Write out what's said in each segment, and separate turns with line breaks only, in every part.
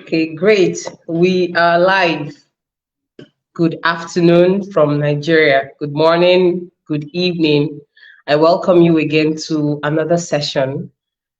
Okay, great. We are live. Good afternoon from Nigeria. Good morning, good evening. I welcome you again to another session.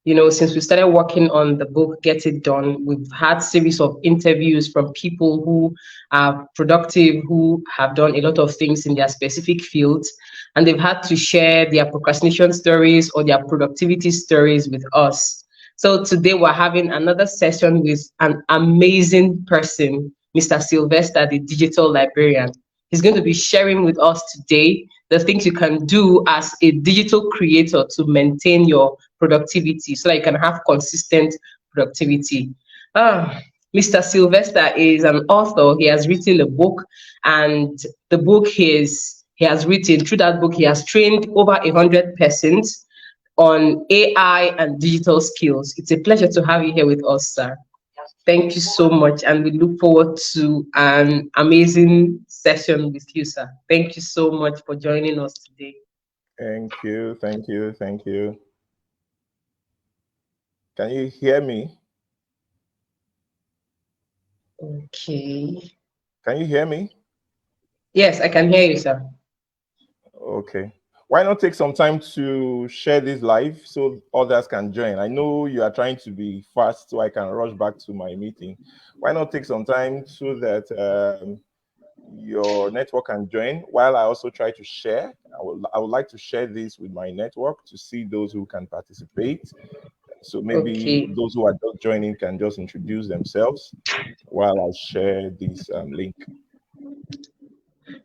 Since we started working on the book Get It Done, we've had series of interviews from people who are productive, who have done a lot of things in their specific fields, and they've had to share their procrastination stories or their productivity stories with us. So today we're having another session with an amazing person, Mr. Sylvester, the digital librarian. He's going to be sharing with us today the things you can do as a digital creator to maintain your productivity so that you can have consistent productivity. Mr. Sylvester is an author. He has written a book, and the book he has written, through that book, he has trained over 100 persons on AI and digital skills. It's a pleasure to have you here with us, sir. Thank you so much, and we look forward to an amazing session with you, sir. Thank you so much for joining us today.
Thank you. Can you hear me?
Okay.
Can you hear me?
Yes, I can hear you, sir.
Okay. Why not take some time to share this live so others can join? I know you are trying to be fast so I can rush back to my meeting. Why not take some time so that your network can join while I also try to share? I would like to share this with my network to see those who can participate. So maybe
Okay.
those who are just joining can just introduce themselves while I share this link.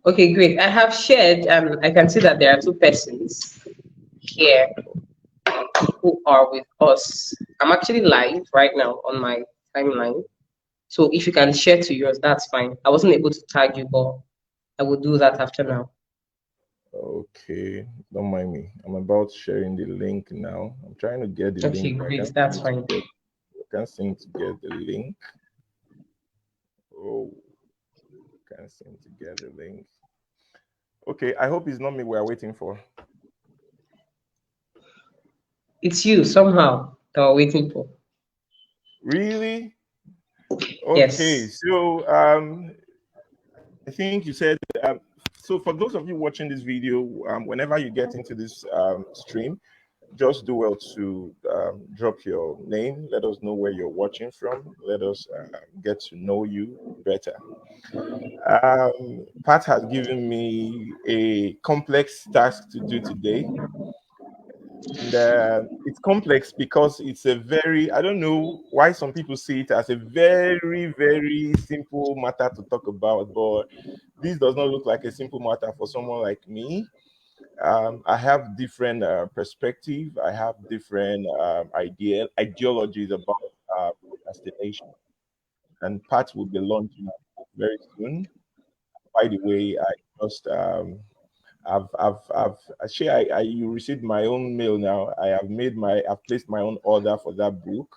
Okay, great. I have shared, I can see that there are two persons here who are with us. I'm actually live right now on my timeline. So if you can share to yours, that's fine. I wasn't able to tag you, but I will do that after now.
Okay, don't mind me. I'm about sharing the link now. I'm trying to get the
Okay,
link, but
great. That's fine.
I can't seem to get the link. Oh, can't seem to get the link. Okay, I hope it's not me we are waiting for.
It's you somehow that we're waiting for.
Really? Okay,
Yes.
so I think you said so for those of you watching this video, whenever you get into this stream, just do well to drop your name. Let us know where you're watching from. Let us get to know you better. Pat has given me a complex task to do today. And it's complex because it's a very, I don't know why some people see it as a very, very simple matter to talk about, but this does not look like a simple matter for someone like me. I have different perspective. I have different ideologies about procrastination, and Pat will be launching very soon. By the way, I just I've actually you received my own mail now. I've placed my own order for that book.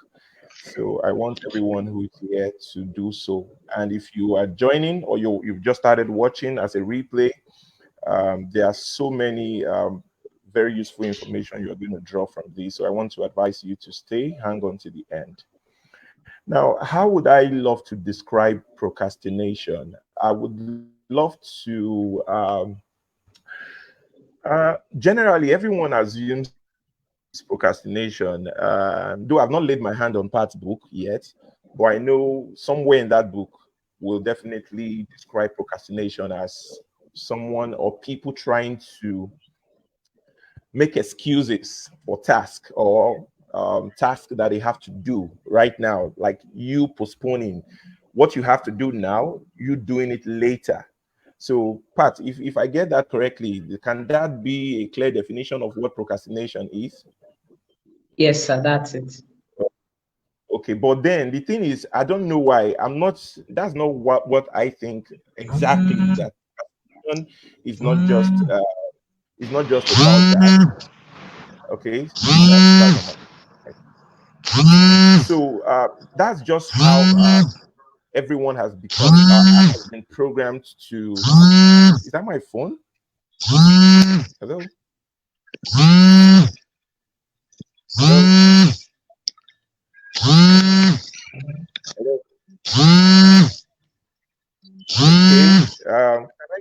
So I want everyone who is here to do so. And if you are joining or you've just started watching as a replay, there are so many very useful information you're going to draw from this. So I want to advise you to hang on to the end. Now, how would I love to describe procrastination? I would love to generally everyone assumes procrastination. Though I've not laid my hand on Pat's book yet, but I know somewhere in that book will definitely describe procrastination as someone or people trying to make excuses for task or task that they have to do right now, like you postponing what you have to do now, you doing it later. So, Pat, if I get that correctly, can that be a clear definition of what procrastination is?
Yes, sir. That's it.
Okay, but then the thing is, I don't know why. That's not what I think exactly. That procrastination is not just about that. Okay, that's not my. So that's just how everyone has become has been programmed to. Is that my phone? Hello. Hello. Hello.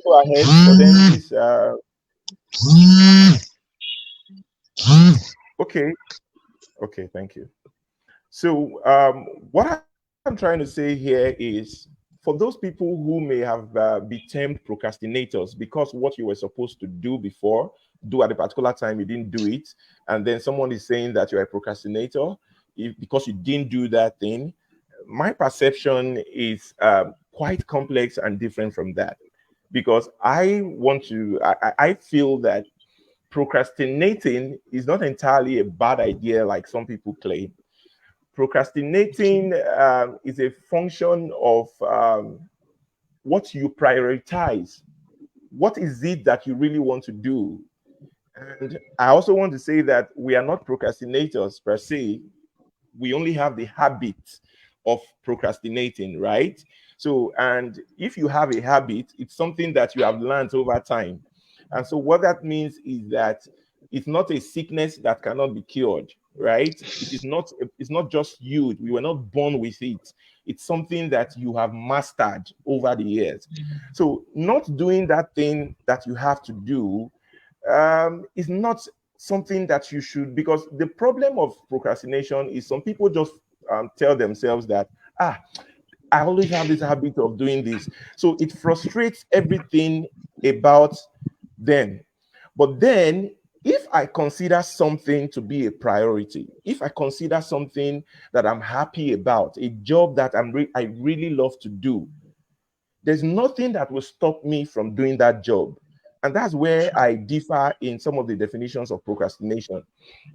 go ahead, but then this okay, okay, thank you. So what I'm trying to say here is, for those people who may have been termed procrastinators because what you were supposed to do before, do at a particular time, you didn't do it, and then someone is saying that you're a procrastinator because you didn't do that thing. My perception is quite complex and different from that, because I feel that procrastinating is not entirely a bad idea like some people claim. Procrastinating is a function of what you prioritize. What is it that you really want to do? And I also want to say that we are not procrastinators per se. We only have the habit of procrastinating, right? So, and if you have a habit, it's something that you have learned over time. And so, what that means is that it's not a sickness that cannot be cured, right? It is not. It's not just you. We were not born with it. It's something that you have mastered over the years. So, not doing that thing that you have to do is not something that you should, because the problem of procrastination is some people just tell themselves that, I always have this habit of doing this. So it frustrates everything about them. But then, if I consider something to be a priority, if I consider something that I'm happy about, a job that I really love to do, there's nothing that will stop me from doing that job. And that's where I differ in some of the definitions of procrastination.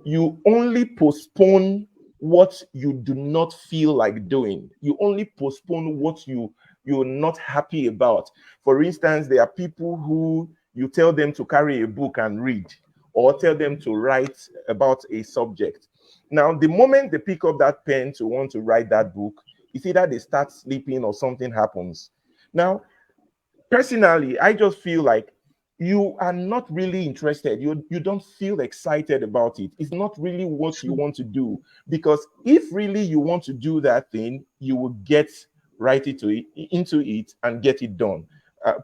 You only postpone what you do not feel like doing. You only postpone what you're not happy about. For instance, there are people who you tell them to carry a book and read, or tell them to write about a subject. Now, the moment they pick up that pen to want to write that book, it's either they start sleeping or something happens. Now, personally, I just feel like you are not really interested. You don't feel excited about it. It's not really what you want to do. Because if really you want to do that thing, you will get right into it and get it done.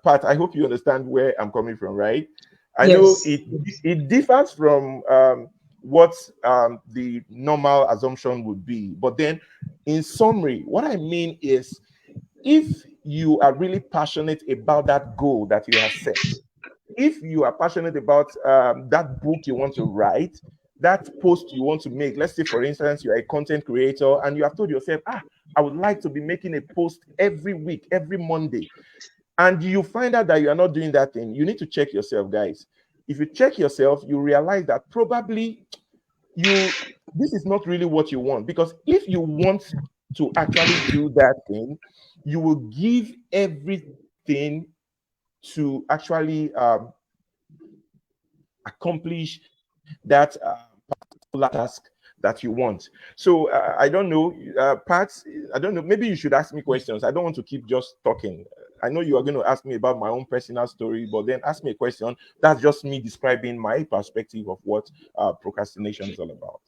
Pat, I hope you understand where I'm coming from, right? I know
Yes.
it differs from what the normal assumption would be. But then, in summary, what I mean is, if you are really passionate about that goal that you have set, if you are passionate about that book you want to write, that post you want to make, let's say, for instance, you're a content creator and you have told yourself, I would like to be making a post every week, every Monday, and you find out that you are not doing that thing, you need to check yourself, guys. If you check yourself, you realize that probably this is not really what you want. Because if you want to actually do that thing, you will give everything to actually accomplish that particular task that you want. So I don't know, Pat, I don't know, maybe you should ask me questions. I don't want to keep just talking. I know you are going to ask me about my own personal story, but then ask me a question. That's just me describing my perspective of what procrastination is all about.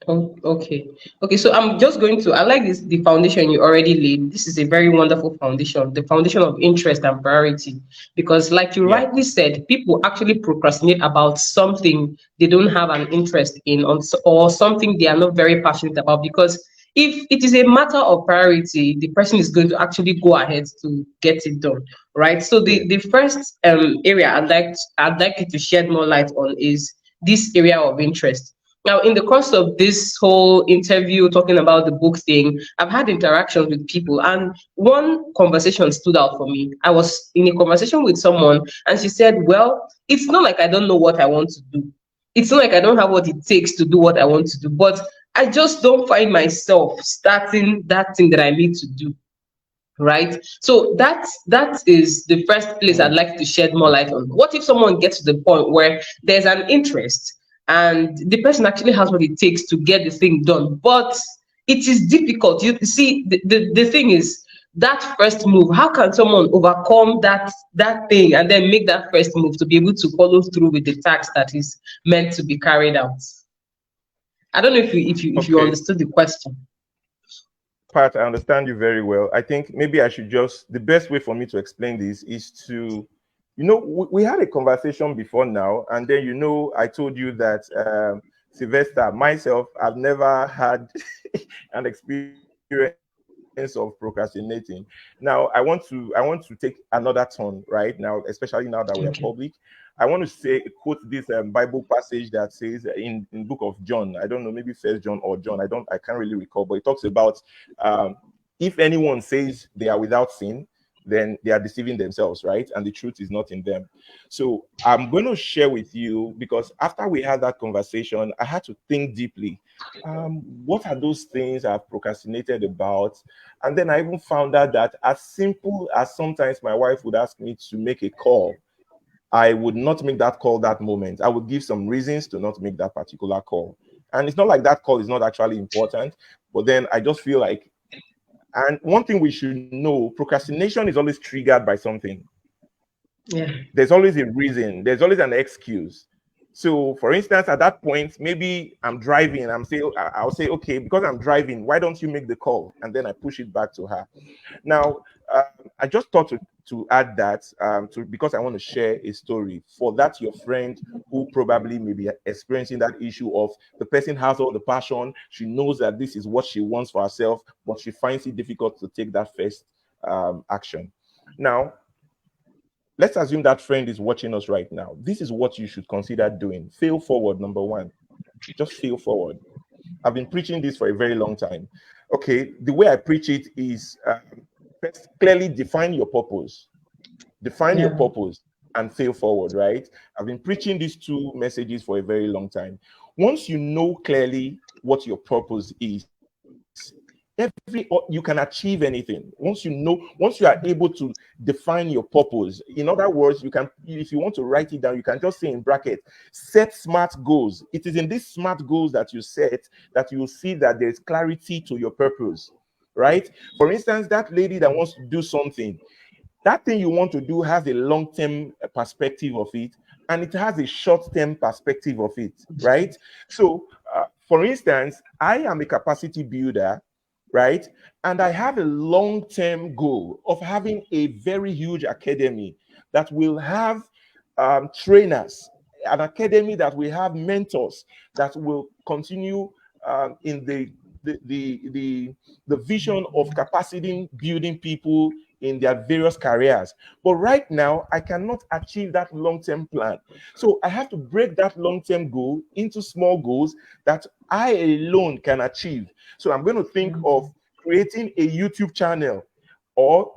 Oh, okay. Okay, so I'm just going to, I like this, the foundation you already laid. This is a very wonderful foundation, the foundation of interest and priority. Because, like you
Yeah.
rightly said, people actually procrastinate about something they don't have an interest in, or something they are not very passionate about. Because if it is a matter of priority, the person is going to actually go ahead to get it done, right? So
Yeah.
the first area I'd like you to shed more light on is this area of interest. Now, in the course of this whole interview, talking about the book thing, I've had interactions with people, and one conversation stood out for me. I was in a conversation with someone, and she said, well, it's not like I don't know what I want to do. It's not like I don't have what it takes to do what I want to do, but I just don't find myself starting that thing that I need to do. Right. So that is the first place I'd
Mm.
like to shed more light on. What if someone gets to the point where there's an interest and the person actually has what it takes to get the thing done, but it is difficult. You see, the thing is that first move. How can someone overcome that thing and then make that first move to be able to follow through with the task that is meant to be carried out? I don't know if you
Okay.
understood the question.
Pat, I understand you very well. I think maybe I should just, the best way for me to explain this is to, we had a conversation before now, and then, I told you that Sylvester, myself, I've never had an experience of procrastinating. Now, I want to take another turn right now, especially now that we are public.
Okay.
I want to say quote this Bible passage that says in book of John. I don't know, maybe First John or John. I can't really recall, but it talks about um, if anyone says they are without sin, then they are deceiving themselves, right? And the truth is not in them. So I'm going to share with you, because after we had that conversation, I had to think deeply. What are those things I've procrastinated about? And then I even found out that as simple as sometimes my wife would ask me to make a call, I would not make that call that moment. I would give some reasons to not make that particular call. And it's not like that call is not actually important, but then I just feel like, and one thing we should know, procrastination is always triggered by something.
Yeah.
There's always a reason, there's always an excuse. So for instance, at that point, maybe I'm driving, I'll say, okay, because I'm driving, why don't you make the call? And then I push it back to her. Now, I just thought to add that to, because I want to share a story for that your friend who probably may be experiencing that issue of the person has all the passion, she knows that this is what she wants for herself, but she finds it difficult to take that first action. Now, let's assume that friend is watching us right now. This is what you should consider doing. Fail forward, number one. Just fail forward. I've been preaching this for a very long time. Okay, the way I preach it is first, clearly define your purpose. Define your
Yeah.
purpose and fail forward, right? I've been preaching these two messages for a very long time. Once you know clearly what your purpose is, you can achieve anything. Once you are able to define your purpose, in other words, you can, if you want to write it down, you can just say in bracket, set smart goals. It is in these smart goals that you set that you will see that there is clarity to your purpose, right? For instance, that lady that wants to do something, that thing you want to do has a long-term perspective of it, and it has a short-term perspective of it, right? So for instance, I am a capacity builder, right? And I have a long-term goal of having a very huge academy that will have trainers, an academy that will have mentors that will continue in the vision of capacity building people in their various careers. But right now, I cannot achieve that long-term plan. So I have to break that long-term goal into small goals that I alone can achieve. So I'm going to think of creating a YouTube channel or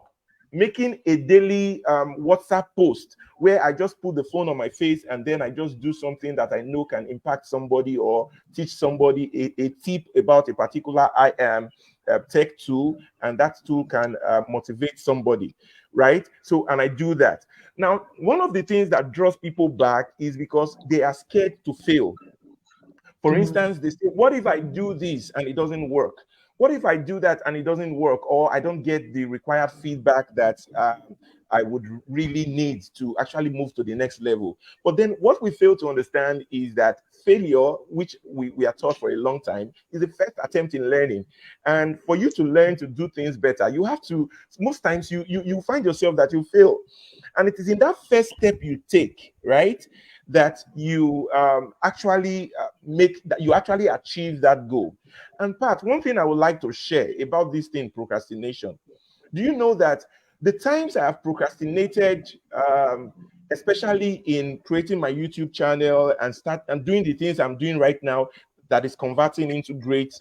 making a daily WhatsApp post where I just put the phone on my face and then I just do something that I know can impact somebody or teach somebody a tip about a particular tech tool, and that tool can motivate somebody, right? So, and I do that. Now, one of the things that draws people back is because they are scared to fail. For instance, they say, what if I do this and it doesn't work? What if I do that and it doesn't work, or I don't get the required feedback that I would really need to actually move to the next level? But then what we fail to understand is that failure, which we are taught for a long time, is the first attempt in learning. And for you to learn to do things better, you have to, most times you find yourself that you fail. And it is in that first step you take, right, that you actually make that you actually achieve that goal. And Pat, one thing I would like to share about this thing, procrastination. Do you know that the times I have procrastinated, especially in creating my YouTube channel and start and doing the things I'm doing right now, that is converting into great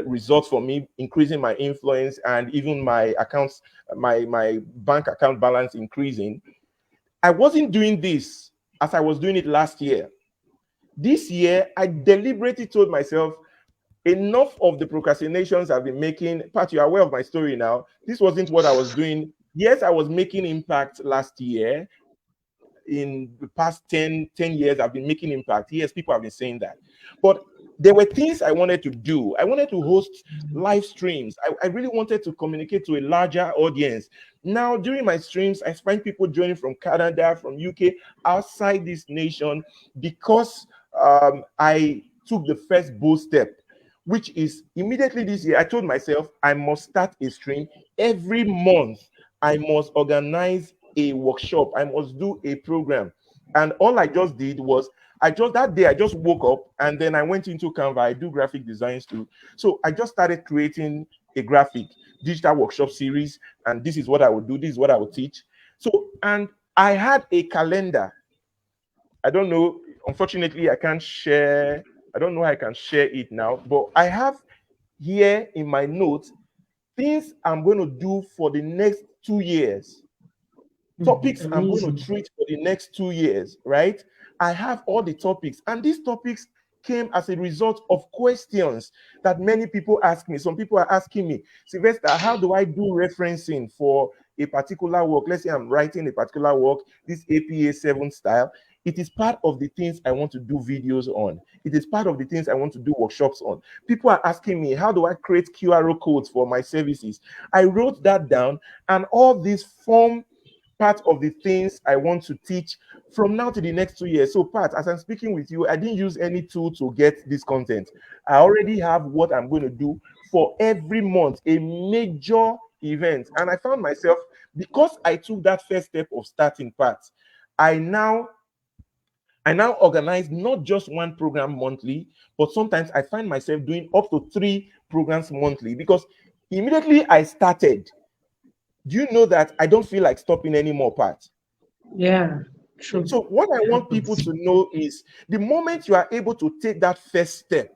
results for me, increasing my influence and even my accounts, my bank account balance increasing. I wasn't doing this as I was doing it last year. This year, I deliberately told myself, enough of the procrastinations I've been making. Pat, you're aware of my story now. This wasn't what I was doing. Yes, I was making impact last year. In the past 10 years, I've been making impact. Yes, people have been saying that. But there were things I wanted to do. I wanted to host live streams. I really wanted to communicate to a larger audience. Now, during my streams, I find people joining from Canada, from UK, outside this nation, because I took the first bold step. which is immediately this year, I told myself I must start a stream every month. I must organize a workshop. I must do a program. And all I just did was that day I just woke up and then I went into Canva. I do graphic designs too. So I just started creating a graphic digital workshop series. And this is what I would do. This is what I would teach. So, and I had a calendar. I don't know. Unfortunately, I can't share. I don't know how I can share it now, but I have here in my notes things I'm going to do for the next 2 years, topics I'm going to
Amazing.
treat for the next 2 years, right? I have all the topics, and these topics came as a result of questions that many people ask me. Some people are asking me, Sylvester, how do I do referencing for a particular work? Let's say I'm writing a particular work, this APA 7 style. It is part of the things I want to do videos on. It is part of the things I want to do workshops on. People are asking me, how do I create QR codes for my services? I wrote that down, and all these form part of the things I want to teach from now to the next 2 years. So, Pat, as I'm speaking with you, I didn't use any tool to get this content. I already have what I'm going to do for every month, a major event. And I found myself, because I took that first step of starting, Pat, I now organize not just one program monthly, but sometimes I find myself doing up to 3 programs monthly, because immediately I started, do you know that I don't feel like stopping anymore, Pat?
Yeah, true.
So what I
It
want people
happens.
to know is the moment you are able to take that first step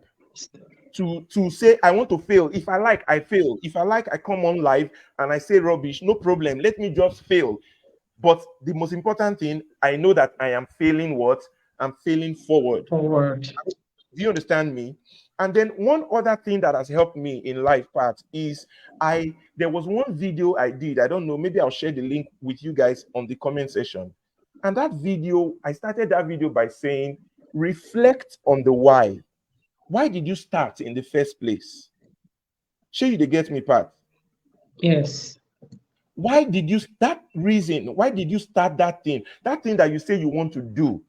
to say, I want to fail. If I like, I fail. If I like, I come on live and I say rubbish, no problem. Let me just fail. But the most important thing, I know that I am failing what? I'm failing forward.
Forward.
Do you understand me? And then one other thing that has helped me in life, Pat, is there was one video I did. I don't know, maybe I'll share the link with you guys on the comment section. And that video, I started that video by saying, reflect on the why. Why did you start in the first place? Sure, you they get me, Pat.
Yes.
Why did you that reason? Why did you start that thing? That thing that you say you want to do.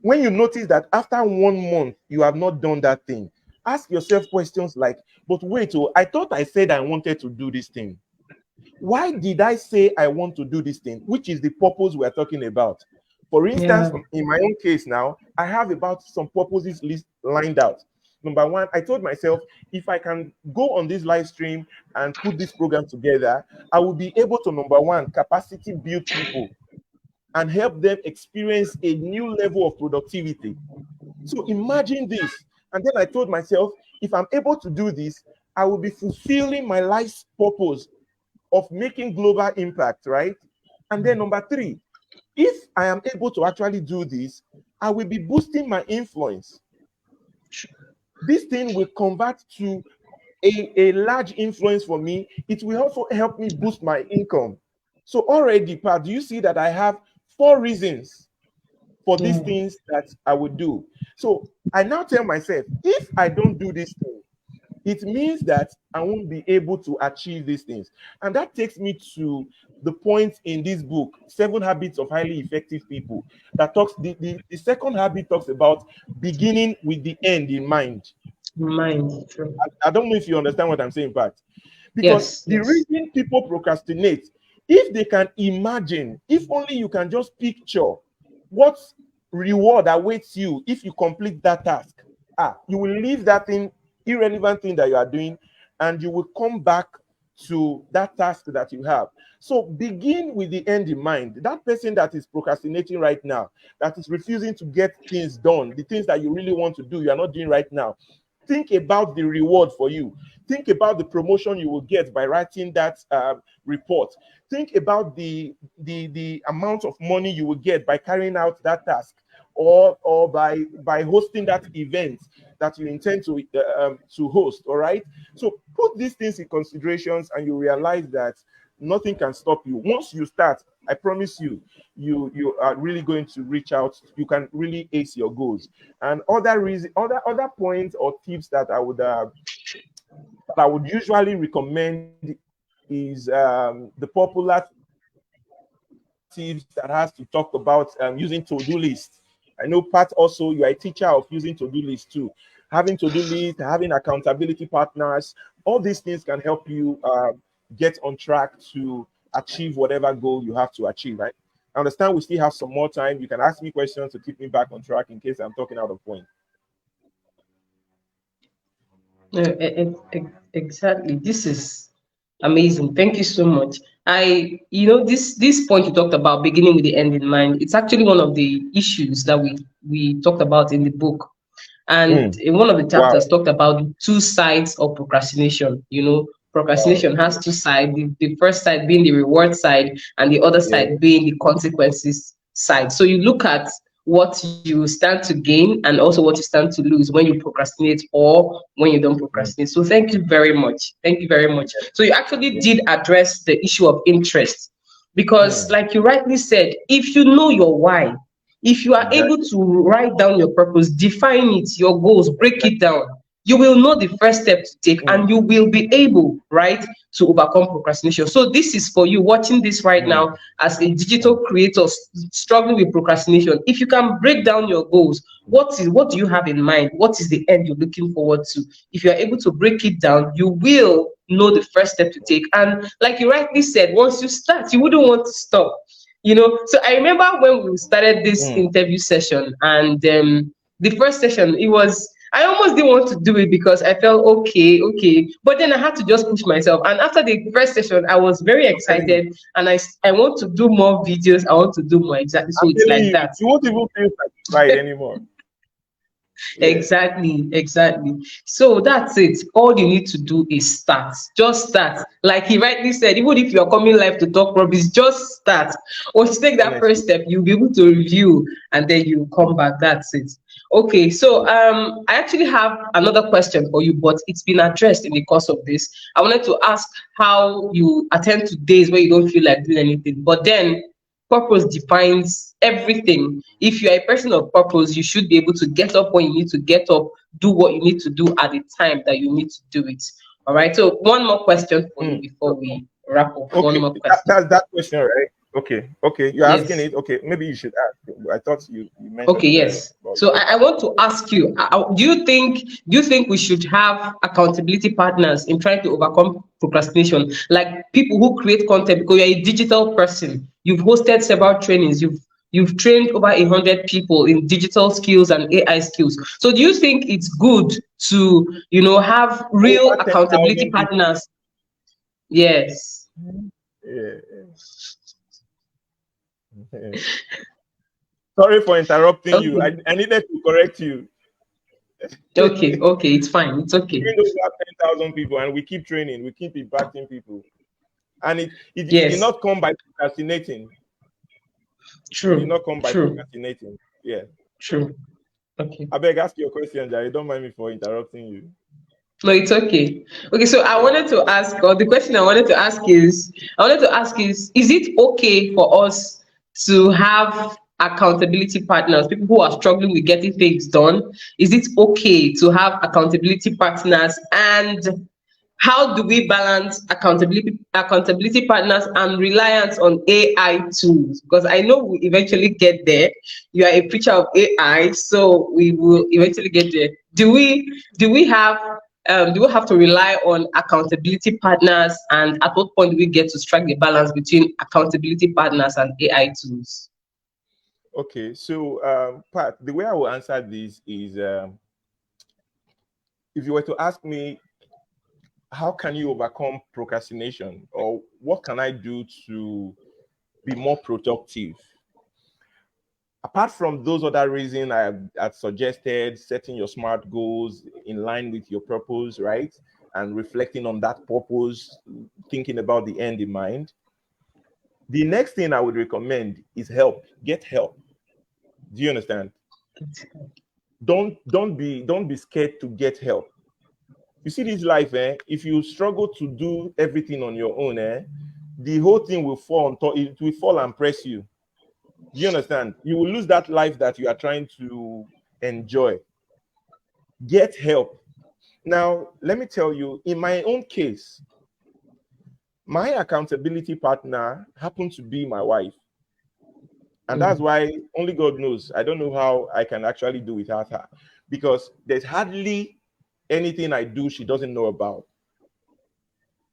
When you notice that after 1 month you have not done that thing, ask yourself questions like, but wait, oh, I thought I said I wanted to do this thing. Why did I say I want to do this thing? Which is the purpose we're talking about. For instance,
Yeah.
in my own case now, I have about some purposes list lined out. Number one, I told myself, if I can go on this live stream and put this program together, I will be able to, number one, capacity build people and help them experience a new level of productivity. So imagine this. And then I told myself, if I'm able to do this, I will be fulfilling my life's purpose of making global impact, right? And then number three, if I am able to actually do this, I will be boosting my influence. This thing will convert to a large influence for me. It will also help me boost my income. So already, Pat, do you see that I have 4 reasons for these
Yeah.
things that I would do? So I now tell myself, if I don't do this thing, it means that I won't be able to achieve these things. And that takes me to the point in this book, 7 Habits of Highly Effective People, that talks, the second habit talks about beginning with the end in mind.
Mind. True.
I don't know if you understand what I'm saying, Pat. Because
Yes.
the
Yes.
reason people procrastinate, if they can imagine, if only you can just picture what reward awaits you if you complete that task, you will leave that thing, irrelevant thing that you are doing, and you will come back to that task that you have. So begin with the end in mind. That person that is procrastinating right now, that is refusing to get things done, the things that you really want to do, you are not doing right now. Think about the reward for you. Think about the promotion you will get by writing that report. Think about the amount of money you will get by carrying out that task, or by hosting that event that you intend to host. All right. So put these things in considerations, and you realize that nothing can stop you. Once you start, I promise you, you are really going to reach out. You can really ace your goals. And other points or tips that I would usually recommend is the popular tips that has to talk about using to-do list. I know, Pat, also you are a teacher of using to-do list too. How do you having to-do lists, having accountability partners. All these things can help you get on track to achieve whatever goal you have to achieve, right? I understand we still have some more time. You can ask me questions to keep me back on track in case I'm talking out of point.
Exactly. This is amazing. Thank you so much. This point you talked about, beginning with the end in mind, it's actually one of the issues that we talked about in the book. And
Mm.
in one of the
Wow.
chapters talked about the two sides of procrastination.
Wow.
Procrastination has two sides, the first side being the reward side and the other
Yeah.
side being the consequences side. So you look at what you stand to gain and also what you stand to lose when you procrastinate or when you don't
Mm.
procrastinate. So thank you very much. Thank you very much. So you actually
Yeah.
did address the issue of interest because,
Mm.
like you rightly said, if you know your why, if you are able
Exactly.
to write down your purpose, define it, your goals, break it
Exactly.
down, you will know the first step to take
Mm.
and you will be able, right, to overcome procrastination. So this is for you watching this right
Mm.
now as a digital
Mm.
creator struggling with procrastination. If you can break down your goals, what do you have in mind? What is the end you're looking forward to? If you're able to break it down, you will know the first step to take. And like you rightly said, once you start, you wouldn't want to stop. So I remember when we started this
Mm.
interview session, and the first session, it was, I almost didn't want to do it because I felt okay, but then I had to just push myself. And after the first session, I was very
I'm telling you.
excited, and I want to do more videos. I want to do more, exactly. So
I'm
it's
telling
like
you,
that.
you won't even feel satisfied anymore. Yeah.
Exactly. So that's it. All you need to do is start. Just start. Like he rightly said, even if you're coming live to talk rubbish, just start. Once you take that first
Honestly.
step, you'll be able to review and then you come back. That's it. Okay, so I actually have another question for you, but it's been addressed in the course of this. I wanted to ask how you attend to days where you don't feel like doing anything, but then purpose defines everything. If you're a person of purpose, you should be able to get up when you need to get up, do what you need to do at the time that you need to do it. All right. So one more question for you
Mm.
before we wrap up. One
Okay,
more question.
that's that question, right? Okay. You're asking
Yes.
it. Okay, maybe you should ask. I thought you
Okay,
mentioned
yes.
about
So I want to ask you, do you think we should have accountability partners in trying to overcome procrastination? Like people who create content, because you're a digital person, you've hosted several trainings, you've trained over 100 people in digital skills and AI skills. So do you think it's good to, have real
over
accountability
10,000 people.
partners? Yes.
Yeah. Sorry for interrupting you.
Okay.
I needed to correct you.
Okay, it's fine. It's okay.
Trained over 10,000 people, and we keep training. We keep impacting people, and it did
Yes.
not come by procrastinating. It did
True.
not come by
True.
procrastinating. Yeah.
True. Okay.
I beg, ask your question, Jerry. Don't mind me for interrupting you.
No, it's okay. Okay, so I
Yeah.
wanted to ask, or the question I wanted to ask is it okay for us to have accountability partners, people who are struggling with getting things done? Is it okay to have accountability partners? And how do we balance accountability partners and reliance on AI tools? Because I know we eventually get there. You are a preacher of AI, so we will eventually get there. Do we have to rely on accountability partners, and at what point do we get to strike the balance between accountability partners and AI tools?
Okay. So, Pat, the way I will answer this is, if you were to ask me, how can you overcome procrastination, or what can I do to be more productive? Apart from those other reasons I had suggested, setting your smart goals in line with your purpose, right? And reflecting on that purpose, thinking about the end in mind. The next thing I would recommend is help. Get help. Do you understand? Don't be scared to get help. You see this life, if you struggle to do everything on your own, the whole thing will fall on top, it will fall and press you. Do you understand? You will lose that life that you are trying to enjoy. Get help. Now, let me tell you, in my own case, my accountability partner happened to be my wife. And that's
Mm,
why only God knows. I don't know how I can actually do without her. because there's hardly anything I do she doesn't know about.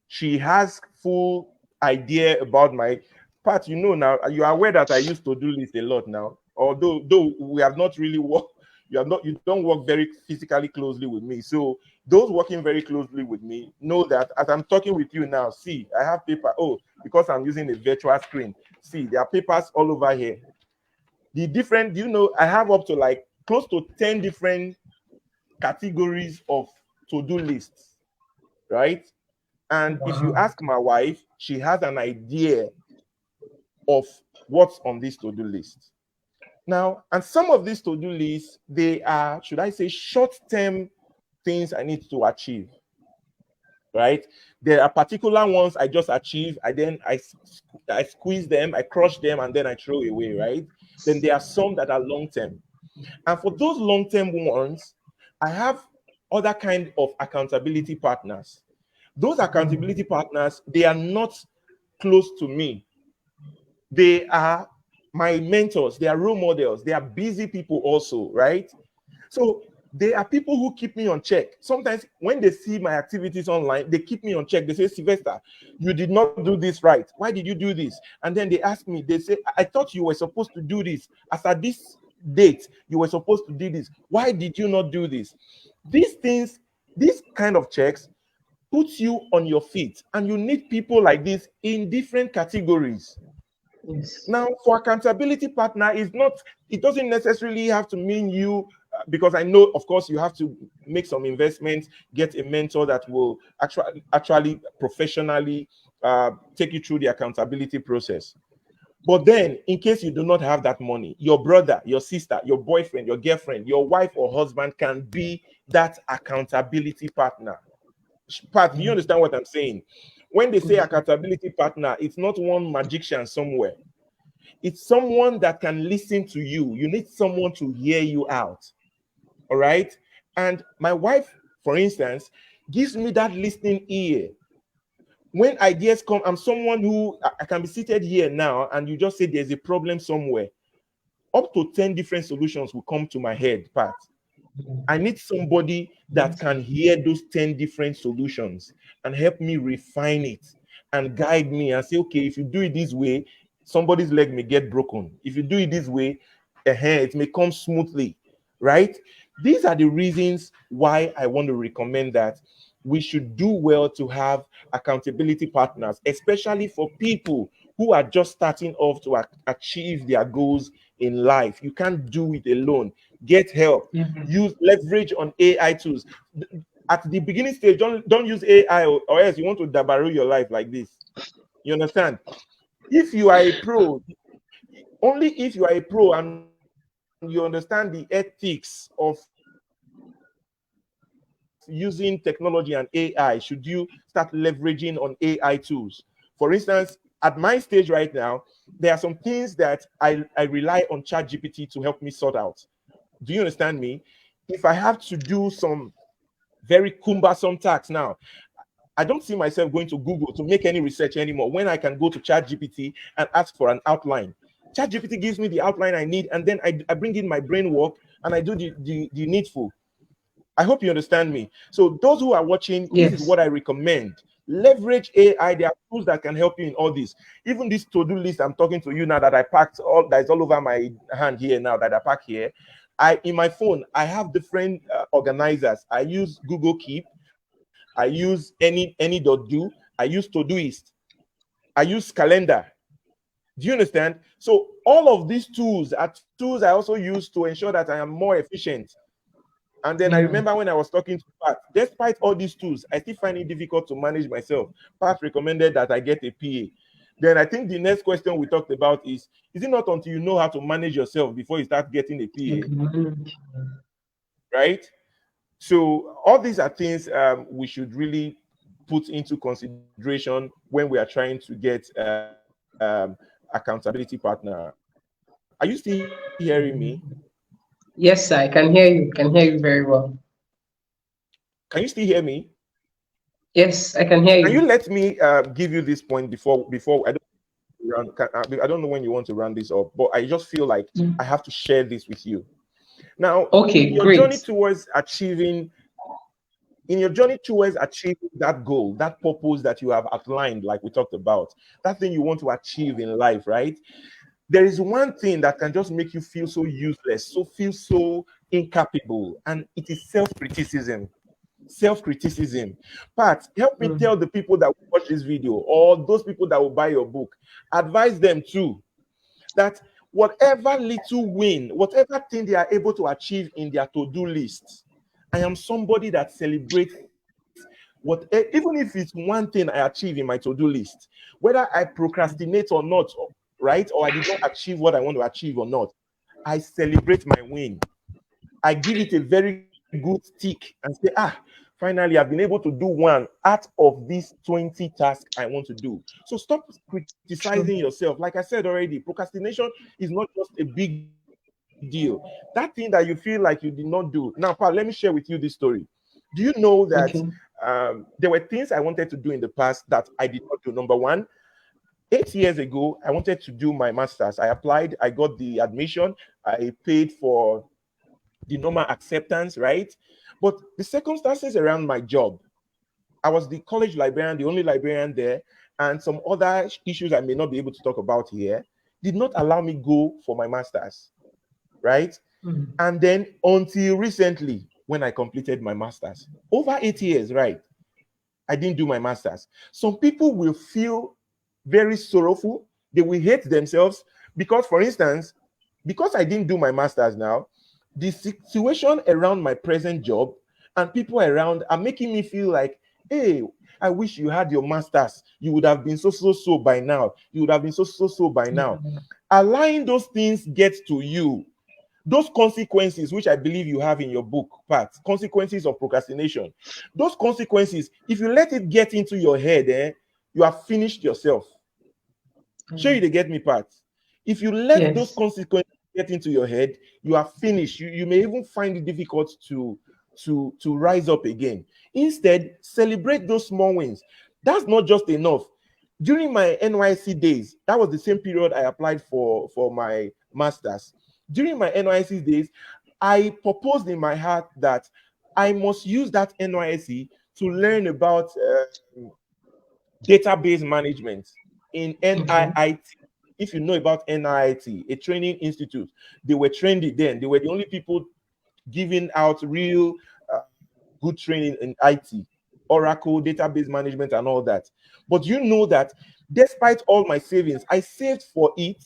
She has full idea about my part. You know, now you are aware that I used to do this a lot now. Although though we have not really worked, you don't work very physically closely with me. So those working very closely with me know that as I'm talking with you now, see, I have paper. Oh, because I'm using a virtual screen. See, there are papers all over here. The different, you know, I have up to like close to 10 different categories of to-do lists, right? And if you
Wow.
ask my wife, she has an idea of what's on this to-do list. Now, and some of these to-do lists, they are, should I say, short-term things I need to achieve, right? There are particular ones I just achieve, I squeeze them, I crush them, and then I throw away, right? Then there are some that are long-term. And for those long-term ones, I have other kind of accountability partners. Those accountability partners, they are not close to me. They are my mentors, they are role models, they are busy people also, right? So they are people who keep me on check. Sometimes when they see my activities online, they keep me on check. They say, Sylvester, you did not do this right. Why did you do this? And then they ask me, they say, I thought you were supposed to do this. As at this date, you were supposed to do this. Why did you not do this? These things, these kind of checks puts you on your feet, and you need people like this in different categories.
Yes.
Now, for accountability partner, is not, it doesn't necessarily have to mean you, because I know, of course, you have to make some investments, get a mentor that will actually professionally take you through the accountability process. But then, in case you do not have that money, your brother, your sister, your boyfriend, your girlfriend, your wife or husband can be that accountability partner. Pat, do you understand what I'm saying? When they say accountability partner, it's not one magician somewhere. It's someone that can listen to you. You need someone to hear you out. All right. And my wife, for instance, gives me that listening ear. When ideas come, I'm someone who I can be seated here now, and you just say there's a problem somewhere. Up to 10 different solutions will come to my head, Pat. I need somebody that can hear those 10 different solutions and help me refine it and guide me and say, okay, if you do it this way, somebody's leg may get broken. If you do it this way, it may come smoothly, right? These are the reasons why I want to recommend that we should do well to have accountability partners, especially for people who are just starting off to achieve their goals in life. You can't do it alone. Get help. Use leverage on AI tools. At the beginning stage, don't use AI, or else you want to dabaru your life like this. You understand? If you are a pro, only if you are a pro and you understand the ethics of using technology and AI should you start leveraging on AI tools. For instance, at my stage right now, there are some things that I rely on ChatGPT to help me sort out. Do you understand me? If I have to do some very cumbersome tasks now, I don't see myself going to Google to make any research anymore when I can go to ChatGPT and ask for an outline. ChatGPT gives me the outline I need, and then I bring in my brain work and I do the needful. I hope you understand me. So those who are watching, this is
Yes.
what I recommend. Leverage AI. There are tools that can help you in all this. Even this to-do list I'm talking to you now that I packed all that is all over my hand here now that I pack here. I in my phone I have different organizers. I use Google Keep. I use any.do. I use Todoist. I use Calendar. Do you understand? So all of these tools are tools I also use to ensure that I am more efficient. And then I
Yeah.
remember when I was talking to Pat, despite all these tools, I still find it difficult to manage myself. Pat recommended that I get a PA. Then I think the next question we talked about is it not until you know how to manage yourself before you start getting a
You
PA,
can manage.
right? So all these are things we should really put into consideration when we are trying to get accountability partner. Are you still hearing me?
Yes, sir, I can hear you. Can hear you very well.
Can you still hear me?
Yes, I can hear
Can you
you.
let me give you this point before I don't know when you want to run this up, but I just feel like I have to share this with you. Now,
Okay, great.
in your journey towards achieving that goal, that purpose that you have outlined, like we talked about, that thing you want to achieve in life, right? There is one thing that can just make you feel so useless, feel so incapable, and it is self-criticism. Self-criticism. Pat, help me
Mm,
tell the people that will watch this video, or those people that will buy your book, advise them too, that whatever little win, whatever thing they are able to achieve in their to-do list, I am somebody that celebrates what, even if it's one thing I achieve in my to-do list, whether I procrastinate or not, right, or I did not achieve what I want to achieve or not, I celebrate my win. I give it a very good tick and say, finally, I've been able to do one out of these 20 tasks I want to do. So stop criticizing
true.
yourself. Like I said already, procrastination is not just a big deal. That thing that you feel like you did not do. Now, Paul, let me share with you this story. Do you know that
Okay.
there were things I wanted to do in the past that I did not do? Number one, 8 years ago, I wanted to do my master's. I applied, I got the admission, I paid for the normal acceptance, right? But the circumstances around my job, I was the college librarian, the only librarian there, and some other issues I may not be able to talk about here, did not allow me go for my master's, right?
Mm,
And then until recently, when I completed my master's, over 8 years, right? I didn't do my master's. Some people will feel very sorrowful. They will hate themselves because, for instance, because I didn't do my master's now, the situation around my present job and people around are making me feel like, hey, I wish you had your master's. You would have been so by now. You would have been so by now.
mm,
Allowing those things get to you, those consequences, which I believe you have in your book, Pat, consequences of procrastination. Those consequences, if you let it get into your head, you have finished yourself. Sure, you
mm.
they get me, Pat. If you let those
Yes.
consequences get into your head, you are finished. You may even find it difficult to rise up again. Instead, celebrate those small wins. That's not just enough. During my NYC days, that was the same period I applied for my master's. During my NYC days, I proposed in my heart that I must use that NYC to learn about database management in
Okay.
NIIT. If you know about NIIT, a training institute, they were trendy then. They were the only people giving out real uh, good training in IT, Oracle, database management, and all that. But you know that despite all my savings, I saved for it.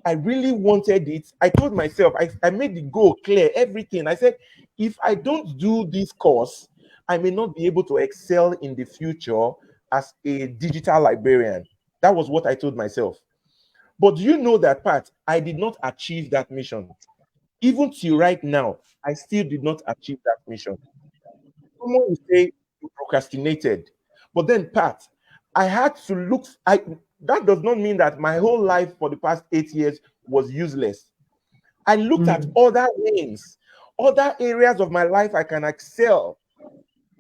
I really wanted it. I told myself, I made the goal clear, everything. I said, if I don't do this course, I may not be able to excel in the future as a digital librarian. That was what I told myself. But you know that part, I did not achieve that mission. Even till right now, I still did not achieve that mission. Someone will say you procrastinated. But then, Pat, I had to look. That does not mean that my whole life for the past 8 years was useless. I looked at
Mm,
other lanes, other areas of my life I can excel.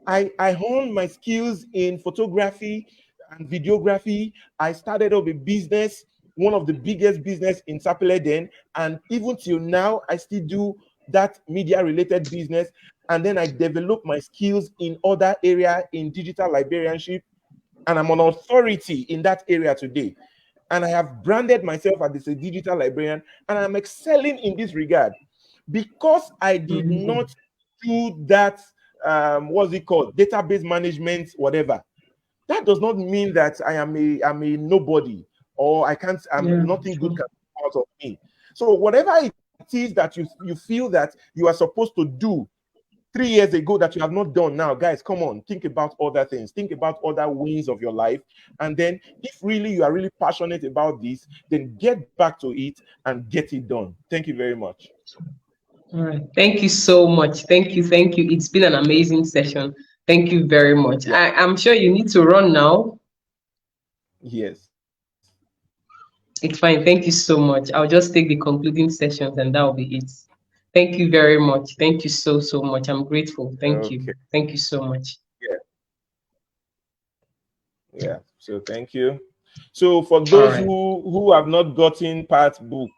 I honed my skills in photography and videography. I started up a business, one of the biggest business in Sapele then, and even till now, I still do that media-related business. And then I developed my skills in other area in digital librarianship, and I'm an authority in that area today. And I have branded myself as a digital librarian, and I'm excelling in this regard because I did
mm,
not do that. What's it called? Database management, whatever. That does not mean that I'm a nobody or I can't.
yeah,
Nothing good
true.
can come out of me. So whatever it is that you feel that you are supposed to do 3 years ago that you have not done now, guys, come on, think about other things, think about other wins of your life. And then, if really you are really passionate about this, then get back to it and get it done. Thank you very much.
All right. Thank you so much. Thank you. Thank you. It's been an amazing session. Thank you very much.
Yeah,
I'm sure you need to run now.
yes.
It's fine. Thank you so much. I'll just take the concluding sessions and that will be it. Thank you very much. Thank you so much. I'm grateful. Thank you.
Okay.
Thank you so much.
Yeah, yeah. So thank you. So for
All
those
right.
who have not gotten Pat's book,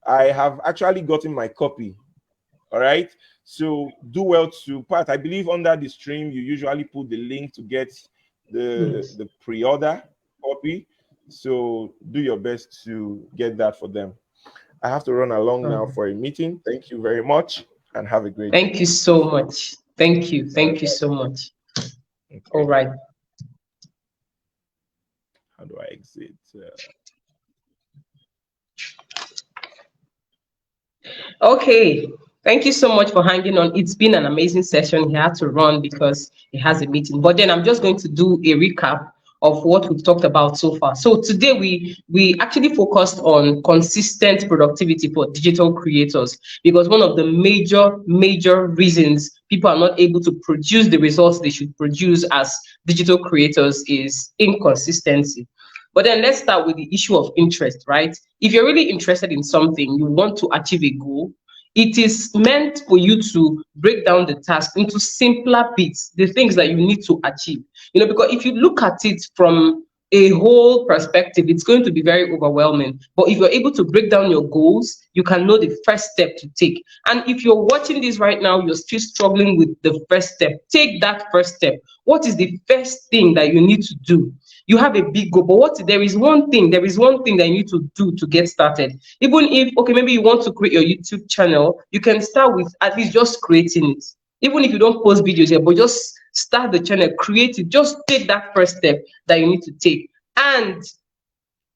I have actually gotten my copy All right. So do well to Pat. I believe under the stream you usually put the link to get
Yes.
the pre-order copy. So do your best to get that for them. I have to run along now for a meeting. Thank you very much and have a great day.
Thank you so much. Thank you.
All
Thank you
right.
so much. All
Okay.
right.
How do I exit?
Okay. Thank you so much for hanging on. It's been an amazing session. He had to run because he has a meeting. But then I'm just going to do a recap of what we've talked about so far. So today we actually focused on consistent productivity for digital creators, because one of the major reasons people are not able to produce the results they should produce as digital creators is inconsistency. But then let's start with the issue of interest, right? If you're really interested in something, you want to achieve a goal, it is meant for you to break down the task into simpler bits, the things that you need to achieve. Because if you look at it from a whole perspective, it's going to be very overwhelming. But if you're able to break down your goals, you can know the first step to take. And if you're watching this right now, you're still struggling with the first step, take that first step. What is the first thing that you need to do? You have a big goal, but there is one thing that you need to do to get started. Even if, okay, maybe you want to create your YouTube channel, you can start with at least just creating it. Even if you don't post videos here, but just start the channel, create it, just take that first step that you need to take. And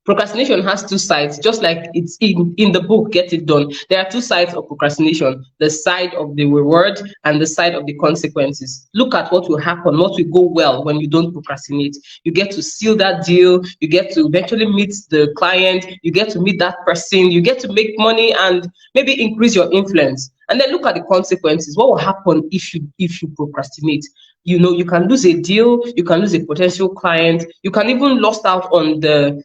procrastination has two sides, just like it's in the book Get It Done. There are two sides of procrastination: the side of the reward and the side of the consequences. Look at what will happen, what will go well when you don't procrastinate. You get to seal that deal, you get to eventually meet the client, you get to meet that person, you get to make money and maybe increase your influence. And then look at the consequences. What will happen if you procrastinate? You can lose a deal, you can lose a potential client, you can even lose out on the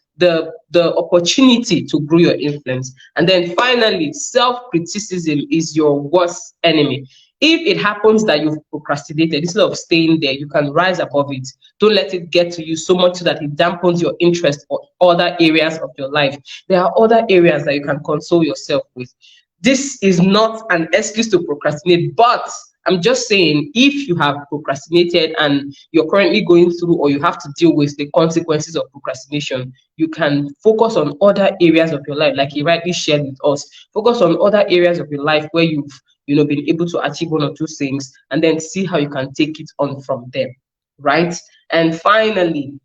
opportunity to grow your influence. And then finally, self-criticism is your worst enemy. If it happens that you've procrastinated, instead of staying there, you can rise above it. Don't let it get to you so much so that it dampens your interest or other areas of your life. There are other areas that you can console yourself with. This is not an excuse to procrastinate, but I'm just saying, if you have procrastinated and you're currently going through or you have to deal with the consequences of procrastination, you can focus on other areas of your life, like he rightly shared with us. Focus on other areas of your life where you've been able to achieve one or two things, and then see how you can take it on from there, right? And finally,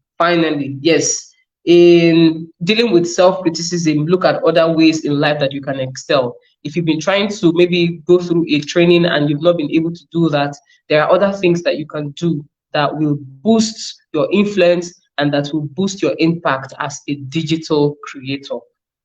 yes, in dealing with self-criticism, look at other ways in life that you can excel. If you've been trying to maybe go through a training and you've not been able to do that, there are other things that you can do that will boost your influence and that will boost your impact as a digital creator,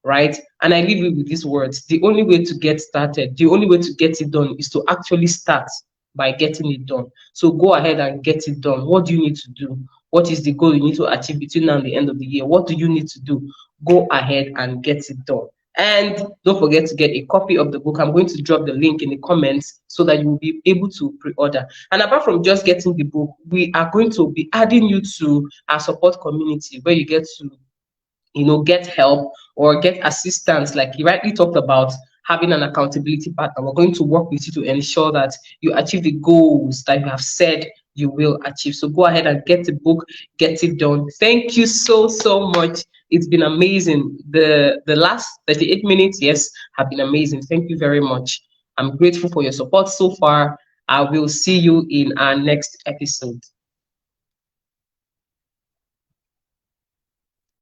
right? And I leave you with these words: the only way to get started, the only way to get it done is to actually start by getting it done. So go ahead and get it done. What do you need to do? What is the goal you need to achieve between now and the end of the year? What do you need to do? Go ahead and get it done. And don't forget to get a copy of the book. I'm going to drop the link in the comments so that you will be able to pre-order. And apart from just getting the book, we are going to be adding you to our support community where you get to get help or get assistance, like you rightly talked about, having an accountability partner. We're going to work with you to ensure that you achieve the goals that you have said you will achieve. So go ahead and get the book, get it done. Thank you so much. It's been amazing. The last 38 minutes, yes, have been amazing. Thank you very much. I'm grateful for your support so far. I will see you in our next episode.